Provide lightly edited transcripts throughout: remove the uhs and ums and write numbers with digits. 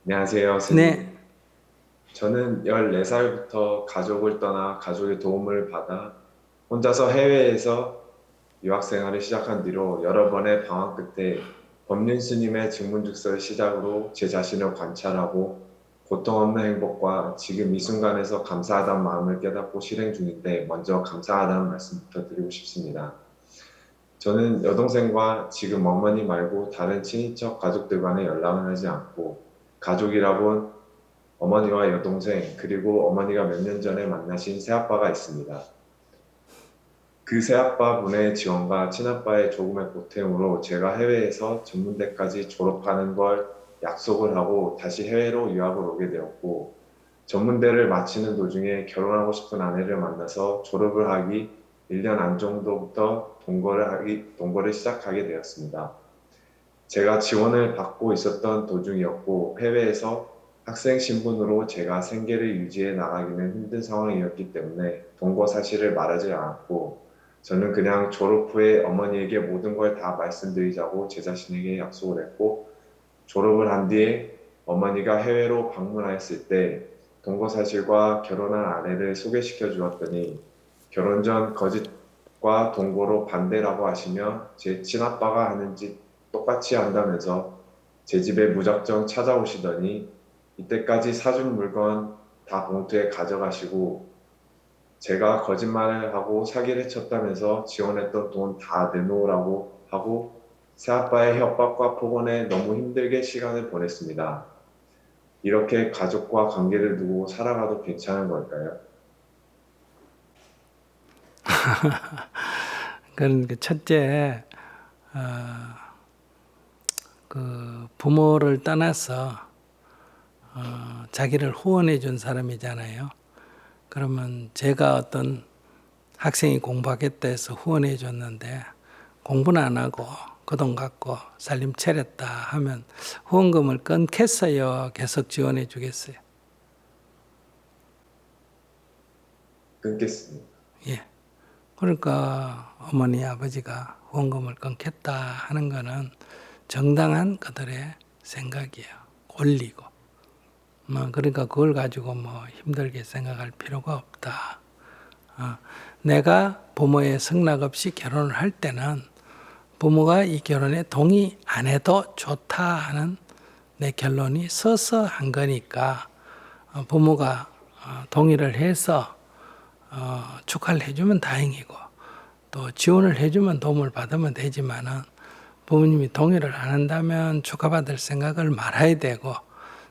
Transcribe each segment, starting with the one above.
안녕하세요, 네, 스님. 저는 14살부터 가족을 떠나 가족의 도움을 받아 혼자서 해외에서 유학 생활을 시작한 뒤로 여러 번의 방황 끝에 법륜 스님의 증문즉서를 시작으로 제 자신을 관찰하고 고통 없는 행복과 지금 이 순간에서 감사하다는 마음을 깨닫고 실행 중인데 먼저 감사하다는 말씀부터 드리고 싶습니다. 저는 여동생과 지금 어머니 말고 다른 친인척 가족들과는 연락을 하지 않고 가족이라곤 어머니와 여동생, 그리고 어머니가 몇 년 전에 만나신 새아빠가 있습니다. 그 새아빠 분의 지원과 친아빠의 조금의 보탬으로 제가 해외에서 전문대까지 졸업하는 걸 약속을 하고 다시 해외로 유학을 오게 되었고, 전문대를 마치는 도중에 결혼하고 싶은 아내를 만나서 졸업을 하기 1년 안 정도부터 동거를 시작하게 되었습니다. 제가 지원을 받고 있었던 도중이었고 해외에서 학생 신분으로 제가 생계를 유지해 나가기는 힘든 상황이었기 때문에 동거 사실을 말하지 않았고 저는 그냥 졸업 후에 어머니에게 모든 걸 다 말씀드리자고 제 자신에게 약속을 했고 졸업을 한 뒤에 어머니가 해외로 방문하였을 때 동거 사실과 결혼한 아내를 소개시켜 주었더니 결혼 전 거짓과 동거로 반대라고 하시며 제 친아빠가 하는 짓 똑같이 한다면서 제 집에 무작정 찾아오시더니 이때까지 사준 물건 다 봉투에 가져가시고 제가 거짓말을 하고 사기를 쳤다면서 지원했던 돈 다 내놓으라고 하고 새아빠의 협박과 폭언에 너무 힘들게 시간을 보냈습니다. 이렇게 가족과 관계를 두고 살아가도 괜찮은 걸까요? 그러니까 첫째, 그 부모를 떠나서 자기를 후원해 준 사람이잖아요. 그러면 제가 어떤 학생이 공부하겠다 해서 후원해 줬는데 공부는 안 하고 그 돈 갖고 살림 차렸다 하면 후원금을 끊겠어요? 계속 지원해 주겠어요? 끊겠습니다. 예. 그러니까 어머니 아버지가 후원금을 끊겠다 하는 거는 정당한 그들의 생각이에요. 권리고. 뭐 그러니까 그걸 가지고 뭐 힘들게 생각할 필요가 없다. 내가 부모의 승낙 없이 결혼을 할 때는 부모가 이 결혼에 동의 안 해도 좋다 하는 내 결론이 서서 한 거니까 부모가 동의를 해서 축하를 해주면 다행이고 또 지원을 해주면 도움을 받으면 되지만은 부모님이 동의를 안 한다면 축하받을 생각을 말아야 되고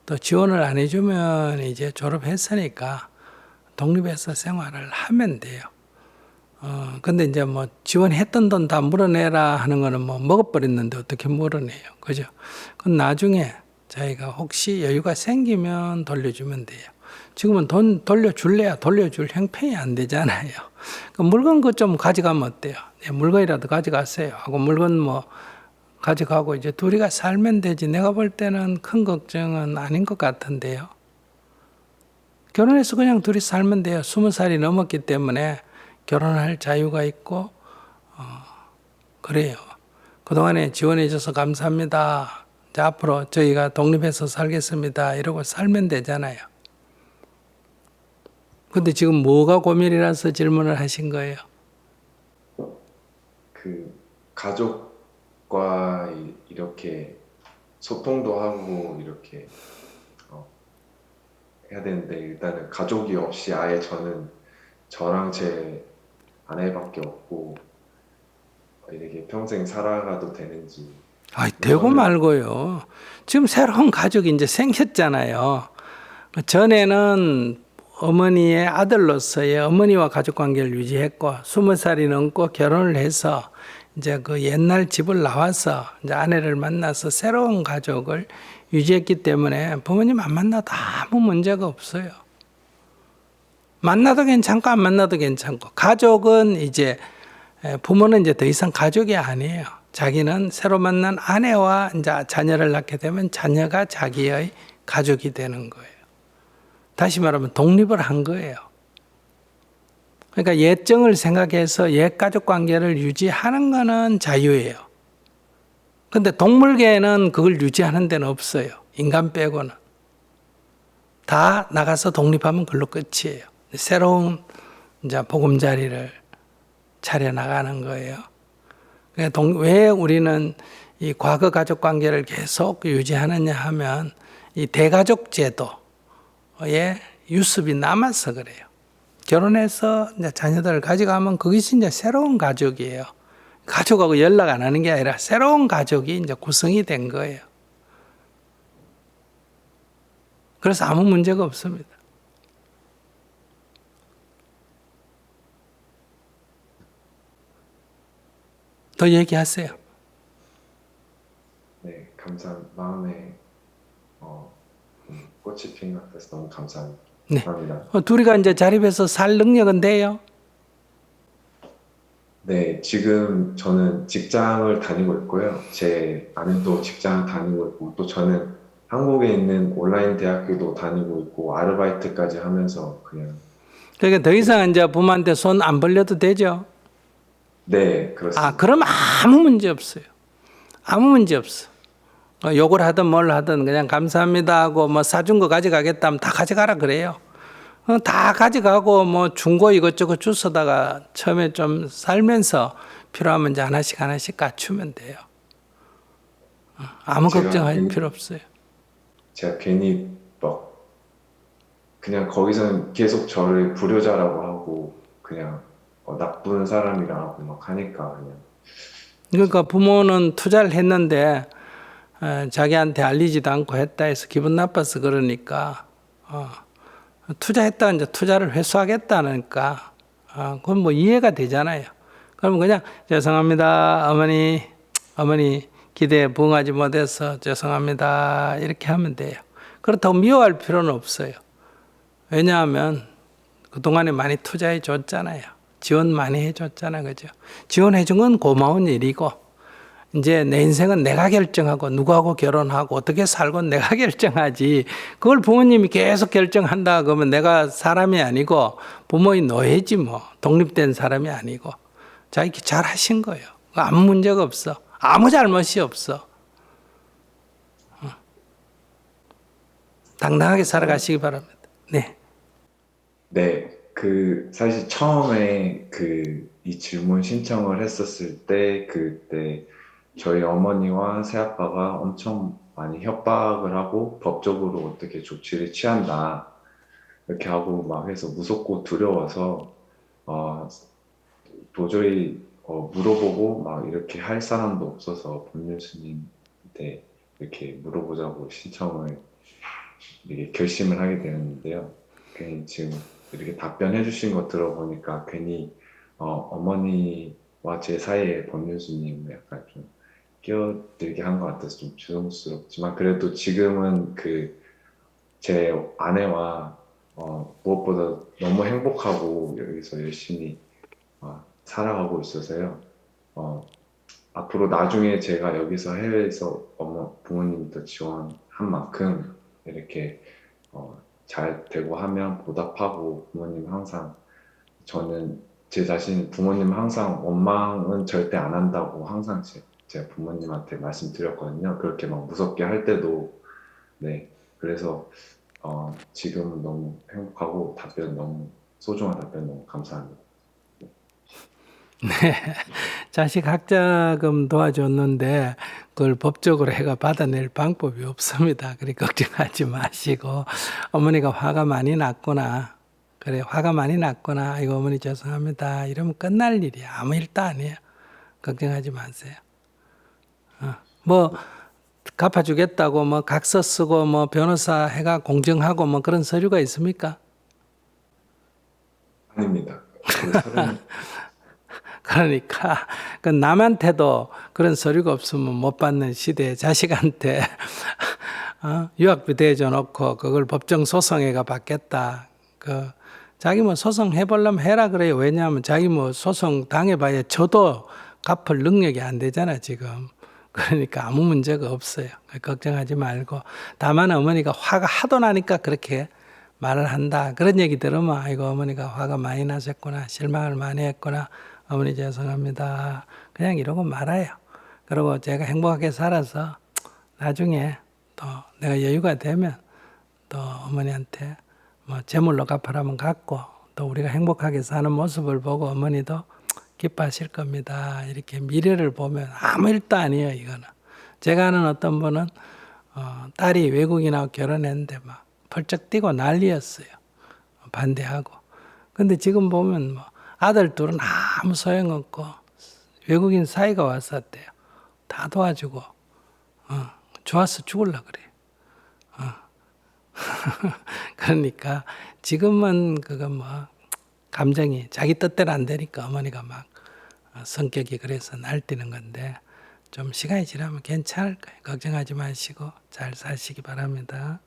또 지원을 안 해주면 이제 졸업했으니까 독립해서 생활을 하면 돼요. 근데 이제 뭐 지원했던 돈 다 물어내라 하는 거는 뭐 먹어버렸는데 어떻게 물어내요. 그죠? 그건 나중에 자기가 혹시 여유가 생기면 돌려주면 돼요. 지금은 돈 돌려줄래야 돌려줄 형편이 안 되잖아요. 그 물건 그 좀 가져가면 어때요? 네, 물건이라도 가져가세요. 하고 물건 뭐 가져가고 이제 둘이가 살면 되지. 내가 볼 때는 큰 걱정은 아닌 것 같은데요. 결혼해서 그냥 둘이 살면 돼요. 20살이 넘었기 때문에 결혼할 자유가 있고 그래요. 그동안에 지원해줘서 감사합니다. 이제 앞으로 저희가 독립해서 살겠습니다. 이러고 살면 되잖아요. 근데 지금 뭐가 고민이라서 질문을 하신 거예요? 그 가족과 이렇게 소통도 하고 이렇게 어, 해야 되는데 일단은 가족이 없이 아예 저랑 제 아내밖에 없고 이렇게 평생 살아가도 되는지 아이, 되고 저는 말고요. 지금 새로운 가족이 이제 생겼잖아요. 전에는 어머니의 아들로서의 어머니와 가족 관계를 유지했고 20살이 넘고 결혼을 해서 이제 그 옛날 집을 나와서 이제 아내를 만나서 새로운 가족을 유지했기 때문에 부모님 안 만나도 아무 문제가 없어요. 만나도 괜찮고 안 만나도 괜찮고 가족은 이제 부모는 이제 더 이상 가족이 아니에요. 자기는 새로 만난 아내와 이제 자녀를 낳게 되면 자녀가 자기의 가족이 되는 거예요. 다시 말하면 독립을 한 거예요. 그러니까 옛정을 생각해서 옛 가족 관계를 유지하는 거는 자유예요. 근데 동물계에는 그걸 유지하는 데는 없어요. 인간 빼고는. 다 나가서 독립하면 그걸로 끝이에요. 새로운 이제 보금자리를 차려 나가는 거예요. 왜 우리는 이 과거 가족 관계를 계속 유지하느냐 하면 이 대가족 제도의 유습이 남아서 그래요. 결혼해서 이제 자녀들을 가져가면 그것이 이제 새로운 가족이에요. 가족하고 연락 안 하는 게 아니라 새로운 가족이 이제 구성이 된 거예요. 그래서 아무 문제가 없습니다. 더 얘기하세요. 네, 마음에 꽃이 핀 것 같아서 너무 감사합니다. 네. 감사합니다. 둘이가 이제 자립해서 살 능력은 돼요? 네, 지금 저는 직장을 다니고 있고요. 제 아내도 직장을 다니고 있고, 또 저는 한국에 있는 온라인 대학교도 다니고 있고, 아르바이트까지 하면서 그냥, 그러니까 더 이상 이제 부모한테 손 안 벌려도 되죠? 네, 그렇습니다. 그럼 아무 문제 없어요. 아무 문제 없어. 욕을 하든 뭘 하든 그냥 감사합니다 하고 뭐 사준 거 가져가겠다 하면 다 가져가라 그래요. 다 가져가고 뭐 중고 이것저것 주워다가 처음에 좀 살면서 필요하면 이제 하나씩 하나씩 갖추면 돼요. 아무 걱정할 필요 없어요. 제가 괜히 막, 그냥 거기서는 계속 저를 불효자라고 하고, 그냥 나쁜 사람이라고 막 하니까, 그냥. 그러니까 부모는 투자를 했는데 자기한테 알리지도 않고 했다 해서 기분 나빠서 그러니까 투자했다 이제 투자를 회수하겠다니까 그건 뭐 이해가 되잖아요. 그러면 그냥 죄송합니다 어머니 기대에 부응하지 못해서 죄송합니다 이렇게 하면 돼요. 그렇다고 미워할 필요는 없어요. 왜냐하면 그동안에 많이 투자해 줬잖아요. 지원 많이 해줬잖아요. 그죠? 지원해 준 건 고마운 일이고 이제 내 인생은 내가 결정하고 누구하고 결혼하고 어떻게 살고 내가 결정하지. 그걸 부모님이 계속 결정한다 그러면 내가 사람이 아니고 부모의 노예지 뭐. 독립된 사람이 아니고. 자기 잘 하신 거예요. 아무 문제가 없어. 아무 잘못이 없어. 당당하게 살아가시기 바랍니다. 네. 네, 사실 처음에 이 질문 신청을 했었을 때, 그때 저희 어머니와 새아빠가 엄청 많이 협박을 하고 법적으로 어떻게 조치를 취한다. 이렇게 하고 막 해서 무섭고 두려워서, 어, 도저히 물어보고 막 이렇게 할 사람도 없어서 법률 스님한테 이렇게 물어보자고 신청을 이렇게 결심을 하게 되었는데요. 괜히 지금 이렇게 답변해 주신 거 들어보니까 괜히 어머니와 제 사이에 법률 스님을 약간 좀 끼어들게 한 것 같아서 좀 죄송스럽지만 그래도 지금은 제 아내와 무엇보다 너무 행복하고 여기서 열심히 살아가고 있어서요. 앞으로 나중에 제가 여기서 해외에서 부모님도 지원한 만큼 이렇게 잘 되고 하면 보답하고 부모님 항상 저는 제 자신 부모님 항상 원망은 절대 안 한다고 항상 제가 부모님한테 말씀드렸거든요. 그렇게 막 무섭게 할 때도 네 그래서 지금은 너무 행복하고 너무 소중한 답변 너무 감사합니다. 네. 자식 학자금 도와줬는데 그걸 법적으로 해가 받아낼 방법이 없습니다. 그래 걱정하지 마시고 어머니가 화가 많이 났구나. 그래 화가 많이 났구나. 이거 어머니 죄송합니다. 이러면 끝날 일이야. 아무 일도 아니에요. 걱정하지 마세요. 뭐 갚아주겠다고 뭐 각서 쓰고 뭐 변호사 해가 공증하고 뭐 그런 서류가 있습니까? 아닙니다. 그 서른 그러니까 그 남한테도 그런 서류가 없으면 못 받는 시대에 자식한테 유학비 대줘 놓고 그걸 법정 소송해가 받겠다. 자기 뭐 소송 해보려면 해라 그래요. 왜냐하면 자기 뭐 소송 당해봐야 저도 갚을 능력이 안 되잖아 지금. 그러니까 아무 문제가 없어요. 걱정하지 말고 다만 어머니가 화가 하도 나니까 그렇게 말을 한다. 그런 얘기 들으면 아이고 어머니가 화가 많이 나셨구나. 실망을 많이 했구나. 어머니 죄송합니다. 그냥 이러고 말아요. 그리고 제가 행복하게 살아서 나중에 또 내가 여유가 되면 또 어머니한테 뭐 재물로 갚아라면 갚고 또 우리가 행복하게 사는 모습을 보고 어머니도 기뻐하실 겁니다. 이렇게 미래를 보면 아무 일도 아니에요, 이거는. 제가 아는 어떤 분은 딸이 외국인하고 결혼했는데 막 펄쩍 뛰고 난리였어요. 반대하고. 근데 지금 보면 뭐 아들 둘은 아무 소용없고 외국인 사이가 왔었대요. 다 도와주고 좋아서 죽을라 그래요. 그러니까 지금은 그거 뭐 감정이 자기 뜻대로 안 되니까 어머니가 막 성격이 그래서 날뛰는 건데 좀 시간이 지나면 괜찮을 거예요. 걱정하지 마시고 잘 사시기 바랍니다.